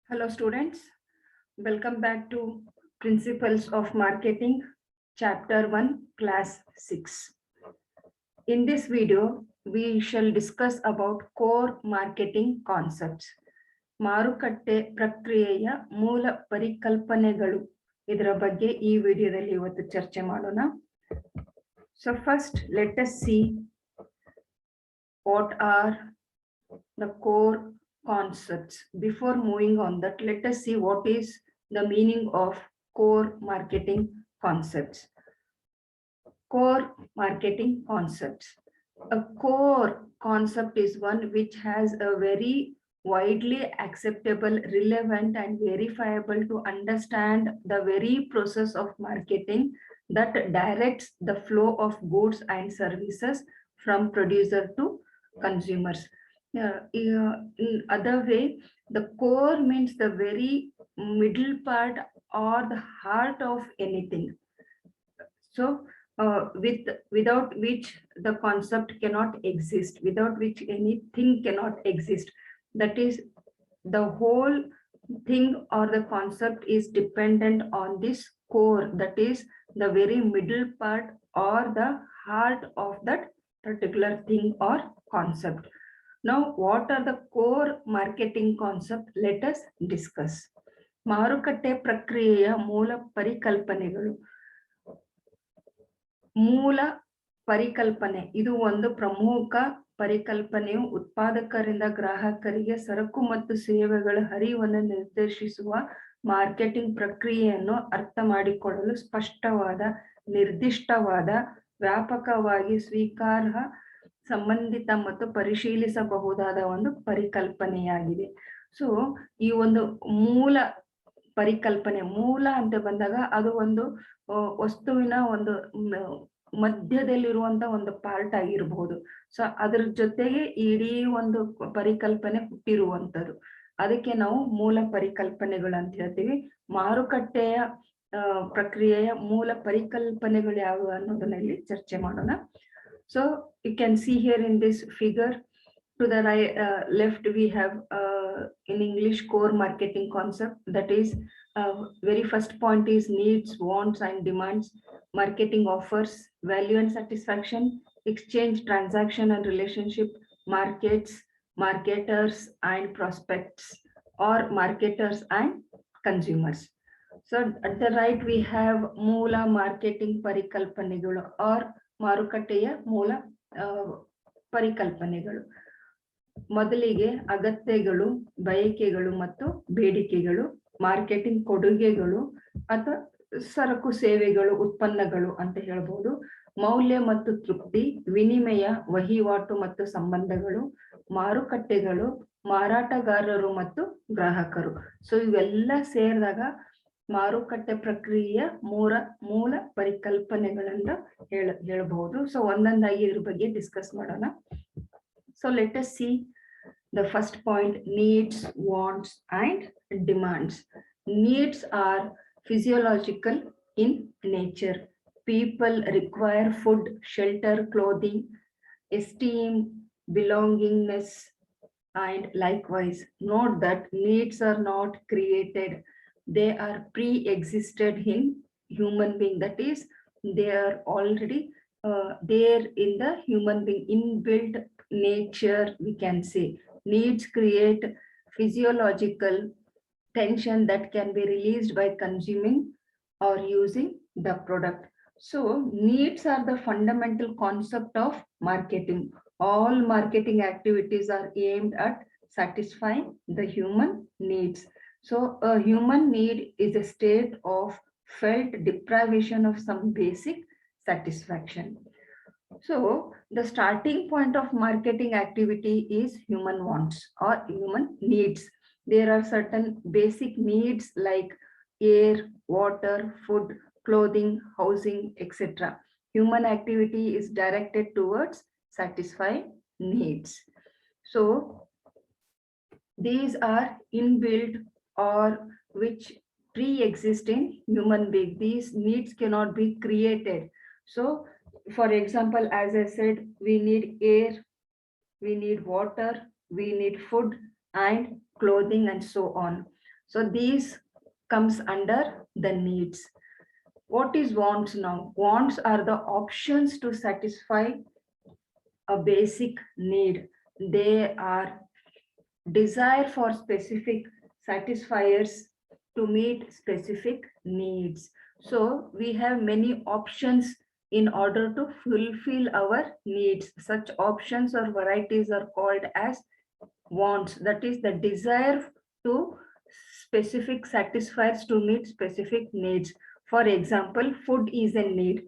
Hello students, welcome back to Principles of Marketing, Chapter 1, Class 6. In this video, we shall discuss about core marketing concepts. ಮಾರುಕಟ್ಟೆ ಪ್ರಕ್ರಿಯೆಯ ಮೂಲ ಪರಿಕಲ್ಪನೆಗಳು ಇದರ ಬಗ್ಗೆ ಈ ವಿಡಿಯೋದಲ್ಲಿ ಇವತ್ತು ಚರ್ಚೆ ಮಾಡೋಣ. So first, let us see what are the core concepts. Before moving on that, let us see what is the meaning of core marketing concepts. Core marketing concepts. A core concept is one which has a very widely acceptable, relevant and verifiable to understand the very process of marketing that directs the flow of goods and services from producer to consumers. In other way, the core means the very middle part or the heart of anything. So without which the concept cannot exist, without which anything cannot exist. That is, the whole thing or the concept is dependent on this core, that is the very middle part or the heart of that particular thing or concept. Now, what are the core marketing concepts? Let us discuss. ಮಾರುಕಟ್ಟೆ ಪ್ರಕ್ರಿಯೆಯ ಮೂಲ ಪರಿಕಲ್ಪನೆಗಳು. ಮೂಲ ಪರಿಕಲ್ಪನೆ ಇದು ಒಂದು ಪ್ರಮುಖ ಪರಿಕಲ್ಪನೆಯು ಉತ್ಪಾದಕರಿಂದ ಗ್ರಾಹಕರಿಗೆ ಸರಕು ಮತ್ತು ಸೇವೆಗಳ ಹರಿವನ್ನು ನಿರ್ದೇಶಿಸುವ ಮಾರ್ಕೆಟಿಂಗ್ ಪ್ರಕ್ರಿಯೆಯನ್ನು ಅರ್ಥ ಮಾಡಿಕೊಳ್ಳಲು ಸ್ಪಷ್ಟವಾದ, ನಿರ್ದಿಷ್ಟವಾದ, ವ್ಯಾಪಕವಾಗಿ ಸ್ವೀಕಾರ್ಹ, ಸಂಬಂಧಿತ ಮತ್ತು ಪರಿಶೀಲಿಸಬಹುದಾದ ಒಂದು ಪರಿಕಲ್ಪನೆಯಾಗಿದೆ. ಸೊ ಈ ಒಂದು ಮೂಲ ಪರಿಕಲ್ಪನೆ, ಮೂಲ ಅಂತ ಬಂದಾಗ ಅದು ಒಂದು ವಸ್ತುವಿನ ಒಂದು ಮಧ್ಯದಲ್ಲಿರುವಂತ ಒಂದು ಪಾರ್ಟ್ ಆಗಿರಬಹುದು. ಸೊ ಅದ್ರ ಜೊತೆಗೆ ಇಡೀ ಒಂದು ಪರಿಕಲ್ಪನೆ ಹುಟ್ಟಿರುವಂತದ್ದು, ಅದಕ್ಕೆ ನಾವು ಮೂಲ ಪರಿಕಲ್ಪನೆಗಳು ಅಂತ ಹೇಳ್ತೀವಿ. ಮಾರುಕಟ್ಟೆಯ ಪ್ರಕ್ರಿಯೆಯ ಮೂಲ ಪರಿಕಲ್ಪನೆಗಳು ಯಾವುವು ಅನ್ನೋದನ್ನ ಇಲ್ಲಿ ಚರ್ಚೆ ಮಾಡೋಣ. So you can see here in this figure, to the right, left we have in English core marketing concept, that is very first point is needs, wants and demands, marketing offers, value and satisfaction, exchange, transaction and relationship, markets, marketers and prospects, or marketers and consumers. So at the right we have moola marketing ಪರಿಕಲ್ಪನೆಗಳು or ಮಾರುಕಟ್ಟೆಯ ಮೂಲ ಪರಿಕಲ್ಪನೆಗಳು. ಮೊದಲಿಗೆ ಅಗತ್ಯಗಳು, ಬಯಕೆಗಳು ಮತ್ತು ಬೇಡಿಕೆಗಳು, marketing ಕೊಡುಗೆಗಳು ಅಥವಾ ಸರಕು ಸೇವೆಗಳು, ಉತ್ಪನ್ನಗಳು ಅಂತ ಹೇಳ್ಬೋದು, ಮೌಲ್ಯ ಮತ್ತು ತೃಪ್ತಿ, ವಿನಿಮಯ, ವಹಿವಾಟು ಮತ್ತು ಸಂಬಂಧಗಳು, ಮಾರುಕಟ್ಟೆಗಳು, ಮಾರಾಟಗಾರರು ಮತ್ತು ಗ್ರಾಹಕರು. ಸೊ ಇವೆಲ್ಲ ಸೇರಿದಾಗ ಮಾರುಕಟ್ಟೆ ಪ್ರಕ್ರಿಯೆಯ ಮೂಲ ಪರಿಕಲ್ಪನೆಗಳನ್ನ ಹೇಳಬಹುದು. ಸೊ ಒಂದೊಂದಾಗಿ ಇದ್ರ ಬಗ್ಗೆ ಡಿಸ್ಕಸ್ ಮಾಡೋಣ. So let us see the first point, needs, wants and demands. Needs are physiological in nature. People require food, shelter, clothing, esteem, belongingness, and likewise. Note that needs are not created. They are pre-existed in human being. That is, they are already there in the human being, inbuilt nature, we can say. Needs create physiological tension that can be released by consuming or using the product. So needs are the fundamental concept of marketing. All marketing activities are aimed at satisfying the human needs. So a human need is a state of felt deprivation of some basic satisfaction. So the starting point of marketing activity is human wants or human needs. There are certain basic needs like air, water, food, clothing, housing, etc. Human activity is directed towards satisfying needs. So these are inbuilt or which pre-exist in human being. These needs cannot be created. So for example, as I said, we need air, we need water, we need food and clothing and so on. So these comes under the needs. What is wants now? Wants are the options to satisfy a basic need. They are desire for specific satisfiers to meet specific needs. So we have many options in order to fulfill our needs. Such options or varieties are called as wants. That is the desire to specific satisfiers to meet specific needs. For example, food is a need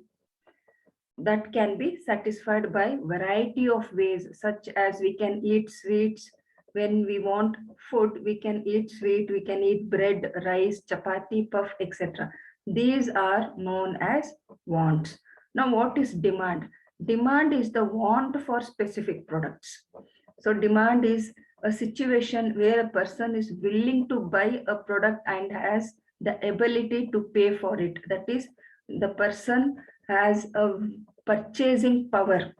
that can be satisfied by variety of ways, such as we can eat sweets. When we want food, we can eat sweet, we can eat bread, rice, chapati, puff, etc. These are known as wants. Now, what is demand? Demand is the want for specific products. So demand is a situation where a person is willing to buy a product and has the ability to pay for it. That is, the person has a purchasing power.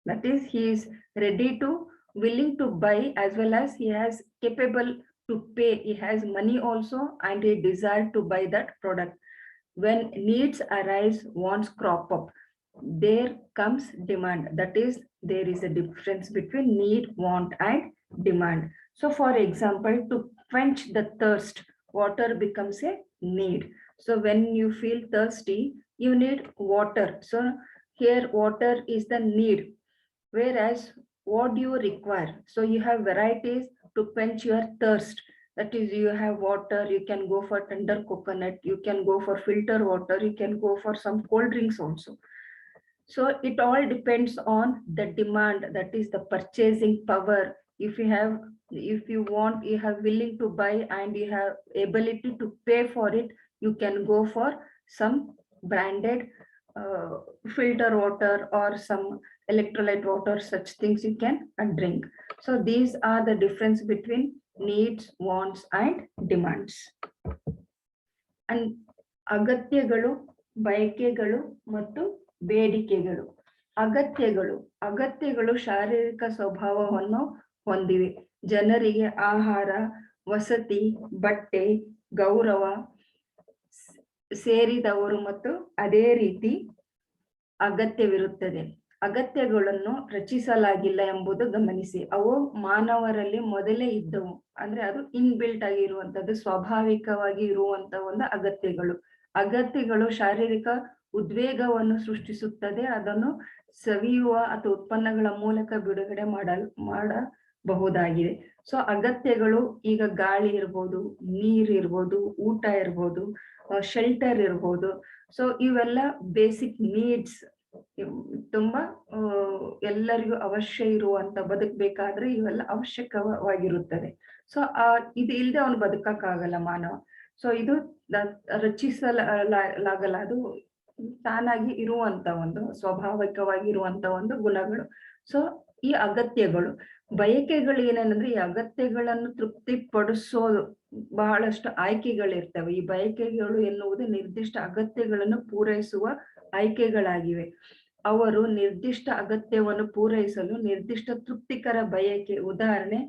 That is, he is ready to willing to buy, as well as he has capable to pay. He has money also and he desire to buy that product. When needs arise, wants crop up, there comes demand. That is, there is a difference between need, want and demand. So for example, to quench the thirst, water becomes a need. So when you feel thirsty, you need water. So here water is the need, whereas what do you require? So you have varieties to quench your thirst. That is, you have water, you can go for tender coconut, you can go for filter water, you can go for some cold drinks also. So it all depends on the demand, that is the purchasing power. If you want, you have willing to buy and you have ability to pay for it, you can go for some branded filter water or some electrolyte water, such things you can drink. So these are the difference between needs, wants and demands. And ಅಗತ್ಯಗಳು, ಬಯಕೆಗಳು ಮತ್ತು ಬೇಡಿಕೆಗಳು. ಅಗತ್ಯಗಳು ಶಾರೀರಿಕ ಸ್ವಭಾವವನ್ನು ಹೊಂದಿವೆ. ಜನರಿಗೆ ಆಹಾರ, ವಸತಿ, ಬಟ್ಟೆ, ಗೌರವ ಸೇರಿದವರು ಮತ್ತು ಅದೇ ರೀತಿ ಅಗತ್ಯವಿರುತ್ತದೆ. ಅಗತ್ಯಗಳನ್ನು ರಚಿಸಲಾಗಿಲ್ಲ ಎಂಬುದು ಗಮನಿಸಿ. ಅವು ಮಾನವರಲ್ಲಿ ಮೊದಲೇ ಇದ್ದವು. ಅಂದ್ರೆ ಅದು ಇನ್ಬಿಲ್ಟ್ ಆಗಿರುವಂತದ್ದು, ಸ್ವಾಭಾವಿಕವಾಗಿ ಇರುವಂತ ಒಂದು ಅಗತ್ಯಗಳು ಶಾರೀರಿಕ ಉದ್ವೇಗವನ್ನು ಸೃಷ್ಟಿಸುತ್ತದೆ. ಅದನ್ನು ಸವಿಯುವ ಅಥವಾ ಉತ್ಪನ್ನಗಳ ಮೂಲಕ ಬಿಡುಗಡೆ ಮಾಡಬಹುದಾಗಿದೆ. ಸೊ ಅಗತ್ಯಗಳು ಈಗ ಗಾಳಿ ಇರ್ಬೋದು, ನೀರ್ ಇರ್ಬೋದು, ಊಟ ಇರ್ಬೋದು, ಶೆಲ್ಟರ್ ಇರ್ಬೋದು. ಸೊ ಇವೆಲ್ಲ ಬೇಸಿಕ್ ನೀಡ್ಸ್, ತುಂಬಾ ಎಲ್ಲರಿಗೂ ಅವಶ್ಯ ಇರುವಂತ, ಬದುಕಬೇಕಾದ್ರೆ ಇವೆಲ್ಲ ಅವಶ್ಯಕವಾಗಿರುತ್ತದೆ. ಸೊ ಇದು ಇಲ್ಲದೆ ಅವನು ಬದುಕಕ್ಕಾಗಲ್ಲ ಮಾನವ. ಸೊ ಇದು ರಚಿಸಲಾಗಲ್ಲ, ಅದು ತಾನಾಗಿ ಇರುವಂತ ಒಂದು ಸ್ವಾಭಾವಿಕವಾಗಿ ಇರುವಂತ ಒಂದು ಗುಣಗಳು. ಸೊ ಈ ಅಗತ್ಯಗಳು. ಬಯಕೆಗಳು ಏನೇನಂದ್ರೆ, ಈ ಅಗತ್ಯಗಳನ್ನು ತೃಪ್ತಿಪಡಿಸೋದು ಬಹಳಷ್ಟು ಆಯ್ಕೆಗಳಿರ್ತವೆ. ಈ ಬಯಕೆಗಳು ಎನ್ನುವುದು ನಿರ್ದಿಷ್ಟ ಅಗತ್ಯಗಳನ್ನು ಪೂರೈಸುವ ಆಯ್ಕೆಗಳಾಗಿವೆ. ಅವರು ನಿರ್ದಿಷ್ಟ ಅಗತ್ಯವನ್ನು ಪೂರೈಸಲು ನಿರ್ದಿಷ್ಟ ತೃಪ್ತಿಕರ ಬಯಕೆ. ಉದಾಹರಣೆ,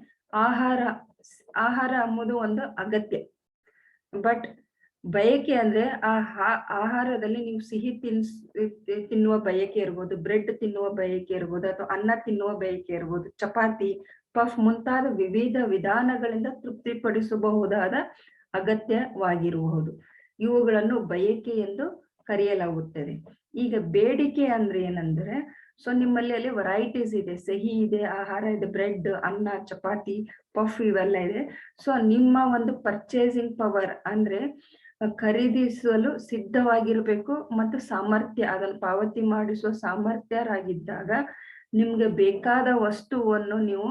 ಆಹಾರ ಎಂಬುದು ಒಂದು ಅಗತ್ಯ. ಬಟ್ ಬಯಕೆ ಅಂದ್ರೆ ಆಹಾರದಲ್ಲಿ ನೀವು ಸಿಹಿ ತಿನ್ನುವ ಬಯಕೆ ಇರ್ಬೋದು, ಬ್ರೆಡ್ ತಿನ್ನುವ ಬಯಕೆ ಇರ್ಬೋದು, ಅಥವಾ ಅನ್ನ ತಿನ್ನುವ ಬಯಕೆ ಇರ್ಬೋದು, ಚಪಾತಿ, ಪಫ್ ಮುಂತಾದ ವಿವಿಧ ವಿಧಾನಗಳಿಂದ ತೃಪ್ತಿಪಡಿಸಬಹುದಾದ ಅಗತ್ಯವಾಗಿರಬಹುದು. ಇವುಗಳನ್ನು ಬಯಕೆ ಎಂದು ಕರೆಯಲಾಗುತ್ತದೆ. ಈಗ ಬೇಡಿಕೆ ಅಂದ್ರೆ ಏನಂದ್ರೆ, ಸೊ ನಿಮ್ಮಲ್ಲಿ ಅಲ್ಲಿ ವೆರೈಟೀಸ್ ಇದೆ, ಸಿಹಿ ಇದೆ, ಆಹಾರ ಇದೆ, ಬ್ರೆಡ್, ಅನ್ನ, ಚಪಾತಿ, ಪಫ್ ಇವೆಲ್ಲ ಇದೆ. ಸೊ ನಿಮ್ಮ ಒಂದು ಪರ್ಚೇಸಿಂಗ್ ಪವರ್ ಅಂದ್ರೆ ಖರೀದಿಸಲು ಸಿದ್ಧವಾಗಿರ್ಬೇಕು ಮತ್ತು ಸಾಮರ್ಥ್ಯ, ಅದನ್ನು ಪಾವತಿ ಮಾಡಿಸುವ ಸಾಮರ್ಥ್ಯರಾಗಿದ್ದಾಗ ನಿಮ್ಗೆ ಬೇಕಾದ ವಸ್ತುವನ್ನು ನೀವು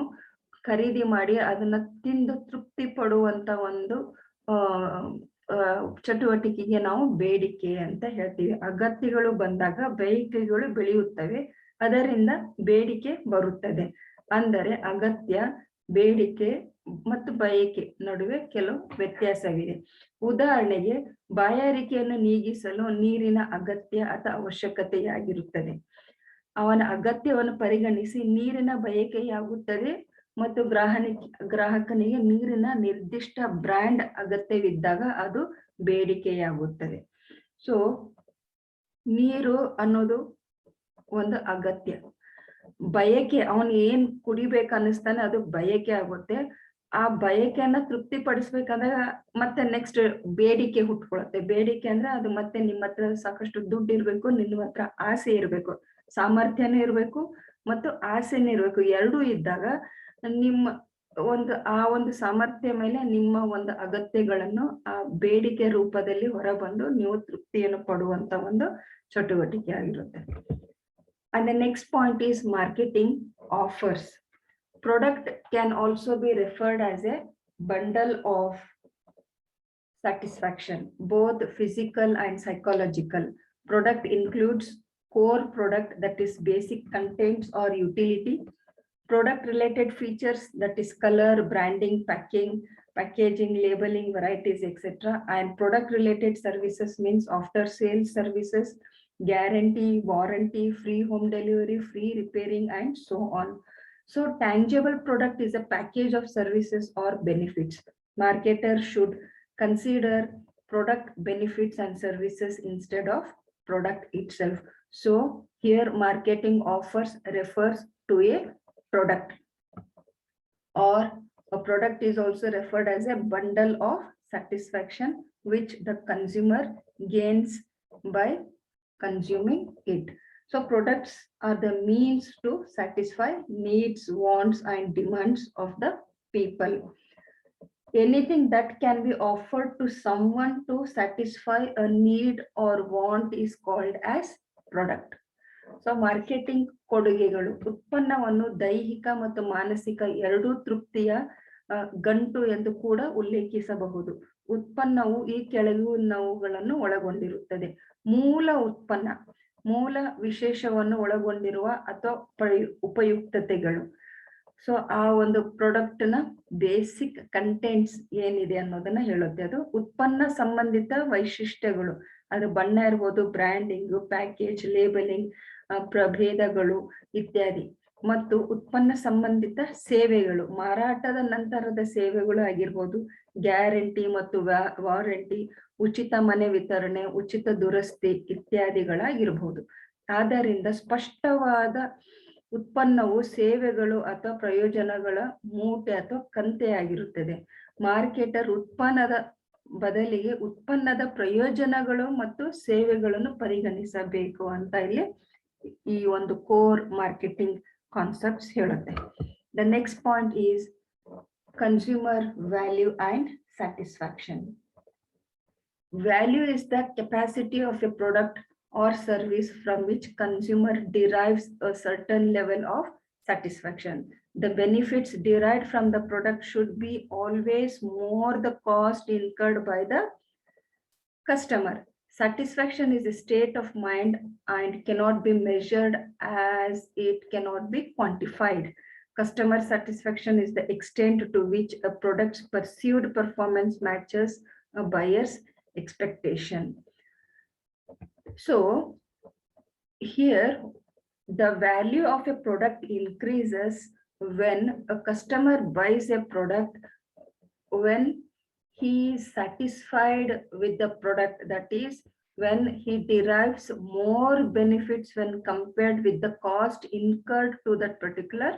ಖರೀದಿ ಮಾಡಿ ಅದನ್ನ ತಿಂದು ತೃಪ್ತಿ ಪಡುವಂತ ಒಂದು ಚಟುವಟಿಕೆಗೆ ನಾವು ಬೇಡಿಕೆ ಅಂತ ಹೇಳ್ತೀವಿ. ಅಗತ್ಯಗಳು ಬಂದಾಗ ಬಯಕೆಗಳು ಬೆಳೆಯುತ್ತವೆ, ಅದರಿಂದ ಬೇಡಿಕೆ ಬರುತ್ತದೆ. ಅಂದರೆ ಅಗತ್ಯ, ಬೇಡಿಕೆ ಮತ್ತು ಬಯಕೆ ನಡುವೆ ಕೆಲವು ವ್ಯತ್ಯಾಸವಿದೆ. ಉದಾಹರಣೆಗೆ, ಬಾಯಾರಿಕೆಯನ್ನು ನೀಗಿಸಲು ನೀರಿನ ಅಗತ್ಯ ಅಥವಾ ಅವಶ್ಯಕತೆಯಾಗಿರುತ್ತದೆ. ಅವನ ಅಗತ್ಯವನ್ನು ಪರಿಗಣಿಸಿ ನೀರಿನ ಬಯಕೆಯಾಗುತ್ತದೆ ಮತ್ತು ಗ್ರಾಹಕನಿಗೆ ನೀರಿನ ನಿರ್ದಿಷ್ಟ ಬ್ರ್ಯಾಂಡ್ ಅಗತ್ಯವಿದ್ದಾಗ ಅದು ಬೇಡಿಕೆಯಾಗುತ್ತದೆ. ಸೊ ನೀರು ಅನ್ನೋದು ಒಂದು ಅಗತ್ಯ, ಬಯಕೆ, ಅವನು ಏನ್ ಕುಡಿಬೇಕು ಅನ್ನಿಸ್ತಾನೆ ಅದು ಬಯಕೆ ಆಗುತ್ತೆ. ಆ ಬಯಕೆಯನ್ನ ತೃಪ್ತಿಪಡಿಸ್ಬೇಕಾದ್ರೆ ಮತ್ತೆ ನೆಕ್ಸ್ಟ್ ಬೇಡಿಕೆ ಹುಟ್ಕೊಳತ್ತೆ. ಬೇಡಿಕೆ ಅಂದ್ರೆ ಅದು ಮತ್ತೆ ನಿಮ್ಮ ಹತ್ರ ಸಾಕಷ್ಟು ದುಡ್ಡು ಇರ್ಬೇಕು, ನಿಮ್ಮ ಹತ್ರ ಆಸೆ ಇರ್ಬೇಕು, ಸಾಮರ್ಥ್ಯನೂ ಇರ್ಬೇಕು ಮತ್ತು ಆಸೆನೂ ಇರ್ಬೇಕು. ಎರಡೂ ಇದ್ದಾಗ ನಿಮ್ಮ ಒಂದು ಸಾಮರ್ಥ್ಯ ಮೇಲೆ ನಿಮ್ಮ ಒಂದು ಅಗತ್ಯಗಳನ್ನು ಆ ಬೇಡಿಕೆ ರೂಪದಲ್ಲಿ ಹೊರಬಂದು ನೀವು ತೃಪ್ತಿಯನ್ನು ಪಡುವಂತ ಒಂದು ಚಟುವಟಿಕೆ ಆಗಿರುತ್ತೆ. And the next point is marketing offers. Product can also be referred as a bundle of satisfaction, both physical and psychological. Product includes core product, that is basic contents or utility. Product related features, that is color, branding, packaging, labeling, varieties, etc. And product related services means after sales services, guarantee, warranty, free home delivery, free repairing, and so on. So tangible product is a package of services or benefits. Marketers should consider product benefits and services instead of product itself. So here marketing offers refers to a product, or a product is also referred as a bundle of satisfaction which the consumer gains by consuming it. So products are the means to satisfy needs, wants, and demands of the people. Anything that can be offered to someone to satisfy a need or want is called as product. So marketing ಕೊಡುಗೆಗಳು ಉತ್ಪನ್ನವನ್ನು ದೈಹಿಕ ಮತ್ತು ಮಾನಸಿಕ ಎರಡೂ ತೃಪ್ತಿಯ ಗಂಟು ಎಂದು ಕೂಡ ಉಲ್ಲೇಖಿಸಬಹುದು. ಉತ್ಪನ್ನವು ಈ ಕೆಳಗಿನವುಗಳನ್ನು ಒಳಗೊಂಡಿರುತ್ತದೆ. ಮೂಲ ಉತ್ಪನ್ನ, ಮೂಲ ವಿಶೇಷವನ್ನು ಒಳಗೊಂಡಿರುವ ಅಥವಾ ಉಪಯುಕ್ತತೆಗಳು. ಸೊ ಆ ಒಂದು ಪ್ರಾಡಕ್ಟ್ ನ ಬೇಸಿಕ್ ಕಂಟೆಂಟ್ಸ್ ಏನಿದೆ ಅನ್ನೋದನ್ನ ಹೇಳುತ್ತೆ. ಅದು ಉತ್ಪನ್ನ ಸಂಬಂಧಿತ ವೈಶಿಷ್ಟ್ಯಗಳು, ಅದು ಬಣ್ಣ ಇರ್ಬೋದು, ಬ್ರ್ಯಾಂಡಿಂಗ್, ಪ್ಯಾಕೇಜ್, ಲೇಬಲಿಂಗ್, ಪ್ರಭೇದಗಳು ಇತ್ಯಾದಿ. ಮತ್ತು ಉತ್ಪನ್ನ ಸಂಬಂಧಿತ ಸೇವೆಗಳು, ಮಾರಾಟದ ನಂತರದ ಸೇವೆಗಳು ಆಗಿರ್ಬೋದು, ಗ್ಯಾರಂಟಿ ಮತ್ತು ವಾರಂಟಿ, ಉಚಿತ ಮನೆ ವಿತರಣೆ, ಉಚಿತ ದುರಸ್ತಿ ಇತ್ಯಾದಿಗಳಾಗಿರ್ಬೋದು. ಆದ್ದರಿಂದ ಸ್ಪಷ್ಟವಾದ ಉತ್ಪನ್ನವು ಸೇವೆಗಳು ಅಥವಾ ಪ್ರಯೋಜನಗಳ ಮೂಟೆ ಅಥವಾ ಕಂತೆ ಆಗಿರುತ್ತದೆ. ಮಾರ್ಕೆಟರ್ ಉತ್ಪನ್ನದ ಬದಲಿಗೆ ಉತ್ಪನ್ನದ ಪ್ರಯೋಜನಗಳು ಮತ್ತು ಸೇವೆಗಳನ್ನು ಪರಿಗಣಿಸಬೇಕು ಅಂತ ಇಲ್ಲಿ ಈ ಒಂದು ಕೋರ್ ಮಾರ್ಕೆಟಿಂಗ್ ಕಾನ್ಸೆಪ್ಟ್ಸ್ ಹೇಳುತ್ತೆ. The next point is consumer value and satisfaction. Value is the capacity of a product or service from which consumer derives a certain level of satisfaction. The benefits derived from the product should be always more the cost incurred by the customer. Satisfaction is a state of mind and cannot be measured as it cannot be quantified. Customer satisfaction is the extent to which a product's perceived performance matches a buyer's expectation. So here the value of a product increases when a customer buys a product, when he is satisfied with the product, that is when he derives more benefits when compared with the cost incurred to that particular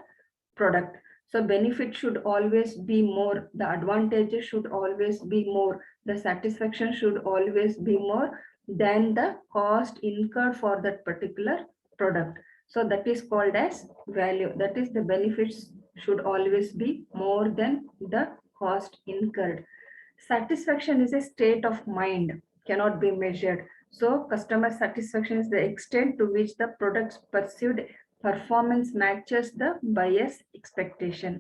product. So benefit should always be more, the advantages should always be more, the satisfaction should always be more than the cost incurred for that particular product. So that is called as value, that is the benefits should always be more than the cost incurred. Satisfaction is a state of mind, cannot be measured. So customer satisfaction is the extent to which the product's perceived performance matches the buyer's expectation.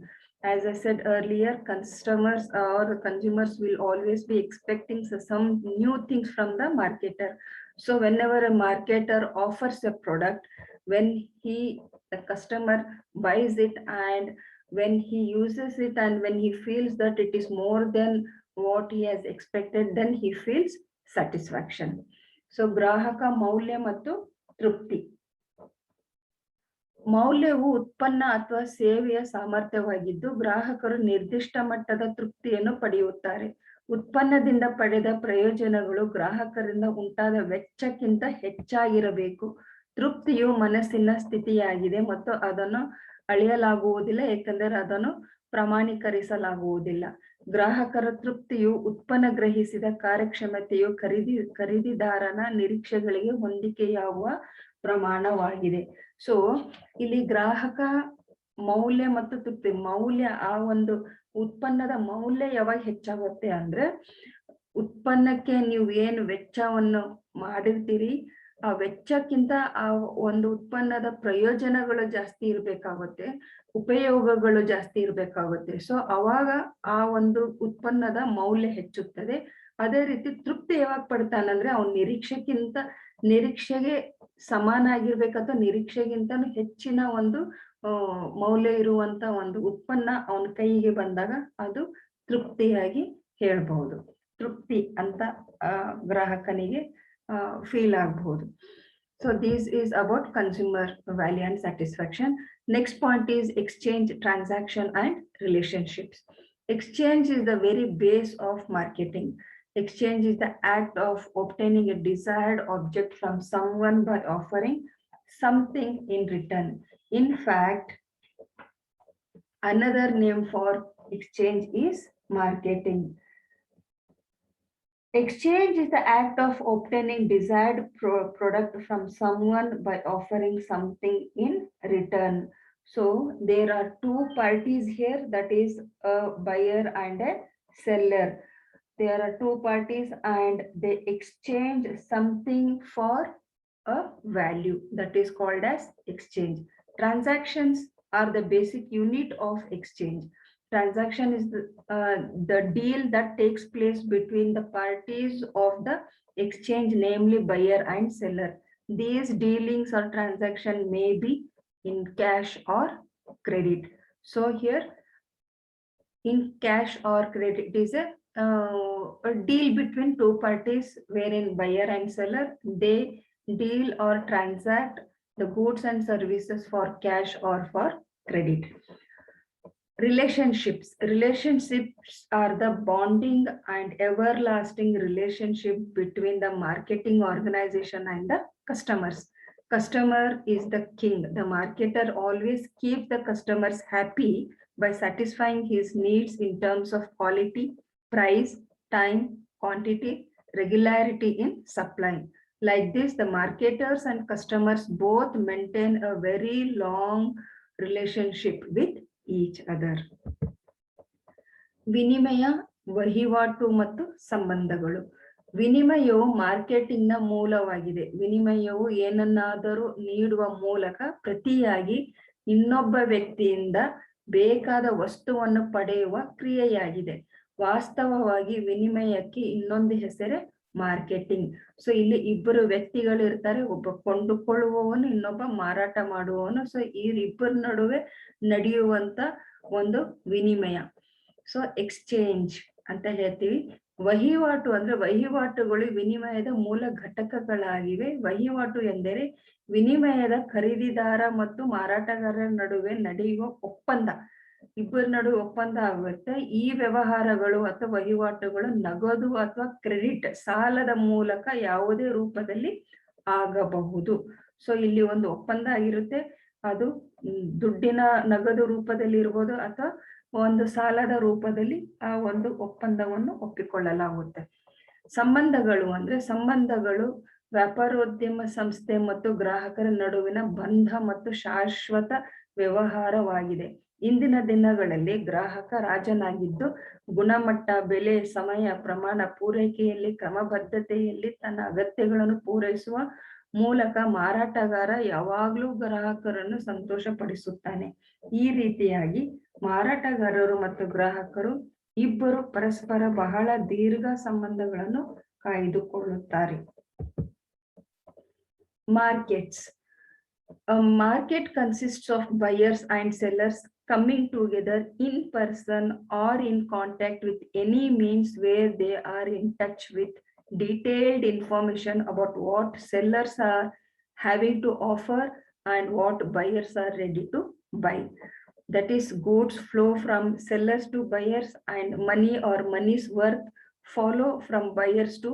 As I said earlier, customers or consumers will always be expecting some new things from the marketer. So whenever a marketer offers a product, when the customer buys it and when he uses it and when he feels that it is more than what he has expected, then he feels satisfaction. So grahaka maulya mattu trupti. ಮೌಲ್ಯವು ಉತ್ಪನ್ನ ಅಥವಾ ಸೇವೆಯ ಸಾಮರ್ಥ್ಯವಾಗಿದ್ದು ಗ್ರಾಹಕರು ನಿರ್ದಿಷ್ಟ ಮಟ್ಟದ ತೃಪ್ತಿಯನ್ನು ಪಡೆಯುತ್ತಾರೆ. ಉತ್ಪನ್ನದಿಂದ ಪಡೆದ ಪ್ರಯೋಜನಗಳು ಗ್ರಾಹಕರಿಂದ ಉಂಟಾದ ವೆಚ್ಚಕ್ಕಿಂತ ಹೆಚ್ಚಾಗಿರಬೇಕು. ತೃಪ್ತಿಯು ಮನಸ್ಸಿನ ಸ್ಥಿತಿಯಾಗಿದೆ ಮತ್ತು ಅದನ್ನು ಅಳೆಯಲಾಗುವುದಿಲ್ಲ, ಏಕೆಂದರೆ ಅದನ್ನು ಪ್ರಮಾಣೀಕರಿಸಲಾಗುವುದಿಲ್ಲ. ಗ್ರಾಹಕರ ತೃಪ್ತಿಯು ಉತ್ಪನ್ನ ಗ್ರಹಿಸಿದ ಕಾರ್ಯಕ್ಷಮತೆಯು ಖರೀದಿದಾರನ ನಿರೀಕ್ಷೆಗಳಿಗೆ ಹೊಂದಿಕೆಯಾಗುವ ಪ್ರಮಾಣವಾಗಿದೆ. ಸೊ ಇಲ್ಲಿ ಗ್ರಾಹಕ ಮೌಲ್ಯ ಮತ್ತು ತೃಪ್ತಿ, ಮೌಲ್ಯ ಆ ಒಂದು ಉತ್ಪನ್ನದ ಮೌಲ್ಯ ಯಾವಾಗ ಹೆಚ್ಚಾಗುತ್ತೆ ಅಂದ್ರೆ ಉತ್ಪನ್ನಕ್ಕೆ ನೀವು ಏನು ವೆಚ್ಚವನ್ನು ಮಾಡಿರ್ತೀರಿ ಆ ವೆಚ್ಚಕ್ಕಿಂತ ಆ ಒಂದು ಉತ್ಪನ್ನದ ಪ್ರಯೋಜನಗಳು ಜಾಸ್ತಿ ಇರ್ಬೇಕಾಗುತ್ತೆ, ಉಪಯೋಗಗಳು ಜಾಸ್ತಿ ಇರ್ಬೇಕಾಗುತ್ತೆ. ಸೊ ಅವಾಗ ಆ ಒಂದು ಉತ್ಪನ್ನದ ಮೌಲ್ಯ ಹೆಚ್ಚುತ್ತದೆ. ಅದೇ ರೀತಿ ತೃಪ್ತಿ ಯಾವಾಗ ಪಡ್ತಾನಂದ್ರೆ ಅವ್ನ ನಿರೀಕ್ಷೆಗೆ ಸಮಾನಾಗಿರ್ಬೇಕು ಅಥವಾ ನಿರೀಕ್ಷೆಗಿಂತನೂ ಹೆಚ್ಚಿನ ಒಂದು ಮೌಲ್ಯ ಇರುವಂತ ಒಂದು ಉತ್ಪನ್ನ ಅವನ ಕೈಗೆ ಬಂದಾಗ ಅದು ತೃಪ್ತಿಯಾಗಿ ಹೇಳ್ಬಹುದು. ತೃಪ್ತಿ ಅಂತ ಗ್ರಾಹಕನಿಗೆ ಫೀಲ್ ಆಗಬಹುದು. So this is about consumer value and satisfaction. Next point is exchange, transaction and relationships. Exchange is the very base of marketing. Exchange is the act of obtaining a desired object from someone by offering something in return. In fact, another name for exchange is marketing. Exchange is the act of obtaining desired product from someone by offering something in return. So there are two parties here, that is a buyer and a seller. There are two parties and they exchange something for a value, that is called as exchange. Transactions are the basic unit of exchange. Transaction is the deal that takes place between the parties of the exchange, namely buyer and seller. These dealings or transaction may be in cash or credit. So here in cash or credit is a deal between two parties wherein buyer and seller, they deal or transact the goods and services for cash or for credit. Relationships are the bonding and everlasting relationship between the marketing organization and the customers. Customer is the king. The marketer always keeps the customers happy by satisfying his needs in terms of quality, price, time, quantity, regularity in supply. Like this, the marketers and customers both maintain a very long relationship with each other. ವಿನಿಮಯ, ವಹಿವಾಟು ಮತ್ತು ಸಂಬಂಧಗಳು. ವಿನಿಮಯವು marketing ನ ಮೂಲವಾಗಿದೆ. ವಿನಿಮಯವು ಏನನ್ನಾದರೂ ನೀಡುವ ಮೂಲಕ ಪ್ರತಿಯಾಗಿ ಇನ್ನೊಬ್ಬ ವ್ಯಕ್ತಿಯಿಂದ ಬೇಕಾದ ವಸ್ತುವನ್ನು ಪಡೆಯುವ ಕ್ರಿಯೆಯಾಗಿದೆ. ವಾಸ್ತವವಾಗಿ ವಿನಿಮಯಕ್ಕೆ ಇನ್ನೊಂದು ಹೆಸರೇ ಮಾರ್ಕೆಟಿಂಗ್. ಸೊ ಇಲ್ಲಿ ಇಬ್ಬರು ವ್ಯಕ್ತಿಗಳು ಇರ್ತಾರೆ, ಒಬ್ಬ ಕೊಂಡುಕೊಳ್ಳುವವನು, ಇನ್ನೊಬ್ಬ ಮಾರಾಟ ಮಾಡುವವನು. ಸೊ ಈ ಇಬ್ಬರ ನಡುವೆ ನಡೆಯುವಂತ ಒಂದು ವಿನಿಮಯ. ಸೊ ಎಕ್ಸ್ಚೇಂಜ್ ಅಂತ ಹೇಳ್ತೀವಿ. ವಹಿವಾಟು ಅಂದ್ರೆ ವಹಿವಾಟುಗಳು ವಿನಿಮಯದ ಮೂಲ ಘಟಕಗಳಾಗಿವೆ. ವಹಿವಾಟು ಎಂದರೆ ವಿನಿಮಯದ ಖರೀದಿದಾರ ಮತ್ತು ಮಾರಾಟಗಾರರ ನಡುವೆ ನಡೆಯುವ ಒಪ್ಪಂದ. ಇಬ್ಬರ ನಡುವೆ ಒಪ್ಪಂದ ಆಗುತ್ತೆ. ಈ ವ್ಯವಹಾರಗಳು ಅಥವಾ ವಹಿವಾಟುಗಳು ನಗದು ಅಥವಾ ಕ್ರೆಡಿಟ್, ಸಾಲದ ಮೂಲಕ ಯಾವುದೇ ರೂಪದಲ್ಲಿ ಆಗಬಹುದು. ಸೊ ಇಲ್ಲಿ ಒಂದು ಒಪ್ಪಂದ ಆಗಿರುತ್ತೆ. ಅದು ದುಡ್ಡಿನ ನಗದು ರೂಪದಲ್ಲಿ ಇರ್ಬೋದು ಅಥವಾ ಒಂದು ಸಾಲದ ರೂಪದಲ್ಲಿ ಆ ಒಂದು ಒಪ್ಪಂದವನ್ನು ಒಪ್ಪಿಕೊಳ್ಳಲಾಗುತ್ತೆ. ಸಂಬಂಧಗಳು ಅಂದ್ರೆ ಸಂಬಂಧಗಳು ವ್ಯಾಪಾರೋದ್ಯಮ ಸಂಸ್ಥೆ ಮತ್ತು ಗ್ರಾಹಕರ ನಡುವಿನ ಬಂಧ ಮತ್ತು ಶಾಶ್ವತ ವ್ಯವಹಾರವಾಗಿದೆ. ಇಂದಿನ ದಿನಗಳಲ್ಲಿ ಗ್ರಾಹಕ ರಾಜನಾಗಿದ್ದು ಗುಣಮಟ್ಟ, ಬೆಲೆ, ಸಮಯ, ಪ್ರಮಾಣ, ಪೂರೈಕೆಯಲ್ಲಿ ಕ್ರಮಬದ್ಧತೆಯಲ್ಲಿ ತನ್ನ ಅಗತ್ಯಗಳನ್ನು ಪೂರೈಸುವ ಮೂಲಕ ಮಾರಾಟಗಾರ ಯಾವಾಗ್ಲೂ ಗ್ರಾಹಕರನ್ನು ಸಂತೋಷ ಪಡಿಸುತ್ತಾನೆ. ಈ ರೀತಿಯಾಗಿ ಮಾರಾಟಗಾರರು ಮತ್ತು ಗ್ರಾಹಕರು ಇಬ್ಬರು ಪರಸ್ಪರ ಬಹಳ ದೀರ್ಘ ಸಂಬಂಧಗಳನ್ನು ಕಾಯ್ದುಕೊಳ್ಳುತ್ತಾರೆ. Markets. A market consists of buyers and sellers coming together in person or in contact with any means where they are in touch with detailed information about what sellers are having to offer and what buyers are ready to buy. That is, goods flow from sellers to buyers, and money or money's worth follow from buyers to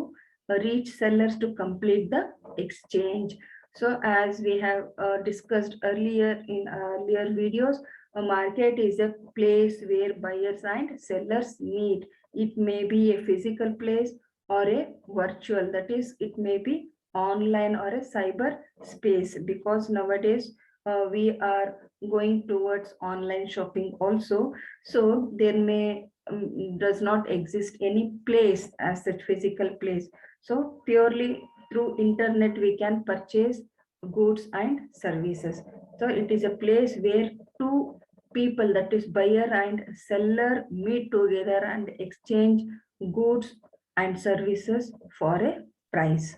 reach sellers to complete the exchange. So as we have discussed earlier in earlier videos, a market is a place where buyers and sellers meet. It may be a physical place or a virtual, that is, it may be online or a cyber space, because nowadays we are going towards online shopping also. So there may does not exist any place as such, physical place. So purely through internet we can purchase goods and services. So it is a place where two people, that is buyer and seller, meet together and exchange goods and services for a price.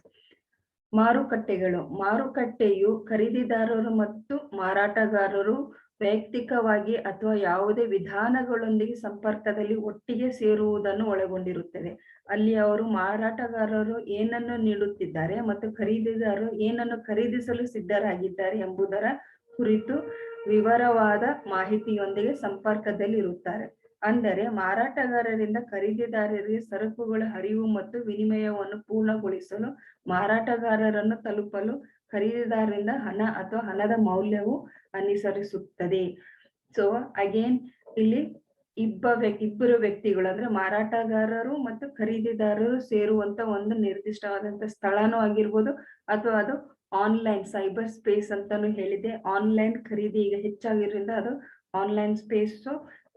ಮಾರುಕಟ್ಟೆಗಳು. ಮಾರುಕಟ್ಟೆಯು ಖರೀದಿದಾರರು ಮತ್ತು ಮಾರಾಟಗಾರರು ವೈಯಕ್ತಿಕವಾಗಿ ಅಥವಾ ಯಾವುದೇ ವಿಧಾನಗಳೊಂದಿಗೆ ಸಂಪರ್ಕದಲ್ಲಿ ಒಟ್ಟಿಗೆ ಸೇರುವುದನ್ನು ಒಳಗೊಂಡಿರುತ್ತದೆ. ಅಲ್ಲಿ ಅವರು ಮಾರಾಟಗಾರರು ಏನನ್ನು ನೀಡುತ್ತಿದ್ದಾರೆ ಮತ್ತು ಖರೀದಿದಾರರು ಏನನ್ನು ಖರೀದಿಸಲು ಸಿದ್ಧರಾಗಿದ್ದಾರೆ ಎಂಬುದರ ಕುರಿತು ವಿವರವಾದ ಮಾಹಿತಿಯೊಂದಿಗೆ ಸಂಪರ್ಕದಲ್ಲಿ ಇರುತ್ತಾರೆ. ಅಂದರೆ ಮಾರಾಟಗಾರರಿಂದ ಖರೀದಿದಾರರಿಗೆ ಸರಕುಗಳ ಹರಿವು ಮತ್ತು ವಿನಿಮಯವನ್ನು ಪೂರ್ಣಗೊಳಿಸಲು ಮಾರಾಟಗಾರರನ್ನು ತಲುಪಲು ಖರೀದಿದಾರರಿಂದ ಹಣ ಅಥವಾ ಹಣದ ಮೌಲ್ಯವು ಅನುಸರಿಸುತ್ತದೆ. ಸೊ ಅಗೇನ್ ಇಲ್ಲಿ ಇಬ್ಬರು ವ್ಯಕ್ತಿಗಳು, ಅಂದ್ರೆ ಮಾರಾಟಗಾರರು ಮತ್ತು ಖರೀದಿದಾರರು ಸೇರುವಂತ ಒಂದು ನಿರ್ದಿಷ್ಟವಾದಂತ ಸ್ಥಳನೂ ಆಗಿರ್ಬೋದು, ಅಥವಾ ಅದು ಆನ್ಲೈನ್ ಸೈಬರ್ ಸ್ಪೇಸ್ ಅಂತಾನು ಹೇಳಿದೆ. ಆನ್ಲೈನ್ ಖರೀದಿ ಈಗ ಹೆಚ್ಚಾಗಿರೋದ್ರಿಂದ ಅದು ಆನ್ಲೈನ್ ಸ್ಪೇಸ್.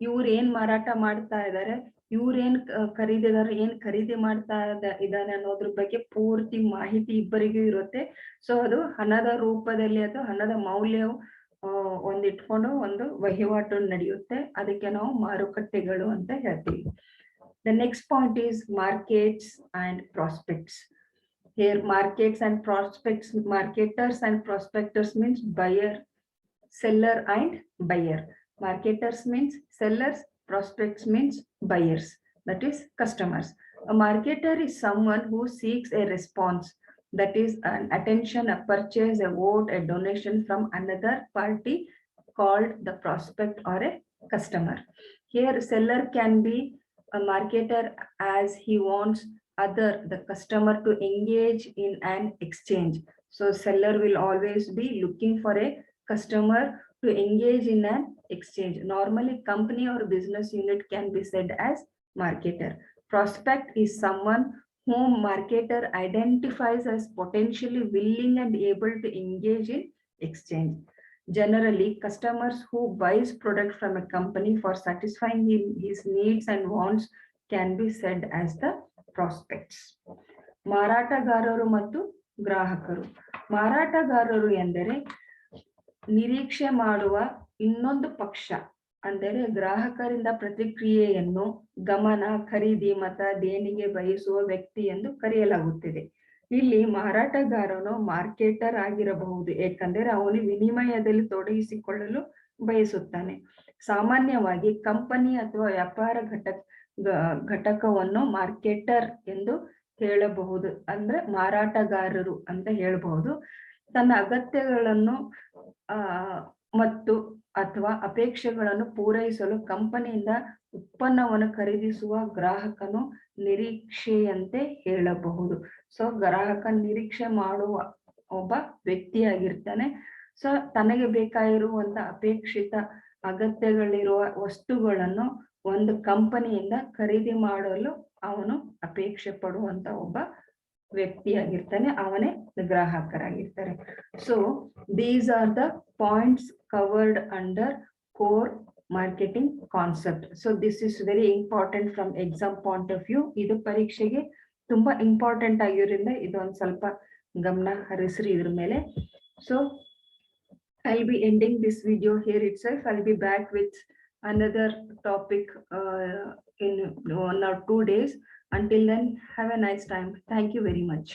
ಇವ್ರು ಏನ್ ಮಾರಾಟ ಮಾಡ್ತಾ ಇದ್ದಾರೆ, ಇವ್ರೇನ್ ಖರೀದಿದಾರ ಏನ್ ಖರೀದಿ ಮಾಡ್ತಾ ಇದ್ದಾನೆ ಅನ್ನೋದ್ರ ಬಗ್ಗೆ ಪೂರ್ತಿ ಮಾಹಿತಿ ಇಬ್ಬರಿಗೂ ಇರುತ್ತೆ. ಸೊ ಅದು ಹಣದ ರೂಪದಲ್ಲಿ ಅಥವಾ ಹಣದ ಮೌಲ್ಯವು ಒಂದಿಟ್ಕೊಂಡು ಒಂದು ವಹಿವಾಟು ನಡೆಯುತ್ತೆ. ಅದಕ್ಕೆ ನಾವು ಮಾರುಕಟ್ಟೆಗಳು ಅಂತ ಹೇಳ್ತೀವಿ. The next point is markets and prospects. Here markets and prospects, marketers and prospectors means buyer, seller and buyer. Marketers means sellers, prospects means buyers, that is customers. A marketer is someone who seeks a response, that is an attention, a purchase, a vote, a donation from another party called the prospect or a customer. Here seller can be a marketer as he wants the customer to engage in an exchange. So seller will always be looking for a customer to engage in an exchange. Normally company or business unit can be said as marketer. Prospect is someone whom marketer identifies as potentially willing and able to engage in exchange. Generally, customers who buys product from a company for satisfying his needs and wants can be said as the prospects. ಮಾರಾಟಗಾರರು ಮತ್ತು ಗ್ರಾಹಕರು. ಮಾರಾಟಗಾರರು ಎಂದರೆ ನಿರೀಕ್ಷೆ ಮಾಡುವ ಇನ್ನೊಂದು ಪಕ್ಷ, ಅಂದರೆ ಗ್ರಾಹಕರಿಂದ ಪ್ರತಿಕ್ರಿಯೆಯನ್ನು, ಗಮನ, ಖರೀದಿ ಮತ್ತು ದೇಣಿಗೆ ಬಯಸುವ ವ್ಯಕ್ತಿ ಎಂದು ಕರೆಯಲಾಗುತ್ತದೆ. ಇಲ್ಲಿ ಮಾರಾಟಗಾರನು ಮಾರ್ಕೆಟರ್ ಆಗಿರಬಹುದು, ಏಕೆಂದರೆ ಅವನು ವಿನಿಮಯದಲ್ಲಿ ತೊಡಗಿಸಿಕೊಳ್ಳಲು ಬಯಸುತ್ತಾನೆ. ಸಾಮಾನ್ಯವಾಗಿ ಕಂಪನಿ ಅಥವಾ ವ್ಯಾಪಾರ ಘಟಕವನ್ನು ಮಾರ್ಕೆಟರ್ ಎಂದು ಹೇಳಬಹುದು, ಅಂದ್ರೆ ಮಾರಾಟಗಾರರು ಅಂತ ಹೇಳಬಹುದು. ತನ್ನ ಅಗತ್ಯಗಳನ್ನು ಮತ್ತು ಅಥವಾ ಅಪೇಕ್ಷೆಗಳನ್ನು ಪೂರೈಸಲು ಕಂಪನಿಯಿಂದ ಉತ್ಪನ್ನವನ್ನು ಖರೀದಿಸುವ ಗ್ರಾಹಕನು ನಿರೀಕ್ಷೆಯಂತೆ ಹೇಳಬಹುದು. ಸೊ ಗ್ರಾಹಕ ನಿರೀಕ್ಷೆ ಮಾಡುವ ಒಬ್ಬ ವ್ಯಕ್ತಿಯಾಗಿರ್ತಾನೆ. ಸೊ ತನಗೆ ಬೇಕಾಗಿರುವಂತ ಅಪೇಕ್ಷಿತ ಅಗತ್ಯಗಳಿರುವ ವಸ್ತುಗಳನ್ನು ಒಂದು ಕಂಪನಿಯಿಂದ ಖರೀದಿ ಮಾಡಲು ಅವನು ಅಪೇಕ್ಷೆ ಪಡುವಂತ ಒಬ್ಬ ವ್ಯಕ್ತಿಯಾಗಿರ್ತಾನೆ, ಅವನೇ ಗ್ರಾಹಕರಾಗಿರ್ತಾರೆ. So these are the points covered under core marketing concept. So this is very important from exam point of view. ಇದು ಪರೀಕ್ಷೆಗೆ ತುಂಬಾ ಇಂಪಾರ್ಟೆಂಟ್ ಆಗಿರೋದ್ರಿಂದ ಇದೊಂದು ಸ್ವಲ್ಪ ಗಮನ ಹರಿಸ್ರಿ ಇದ್ರ ಮೇಲೆ. So I'll be ending this video here itself. I'll be back with another topic in 1 or 2 days. Until then, have a nice time. Thank you very much.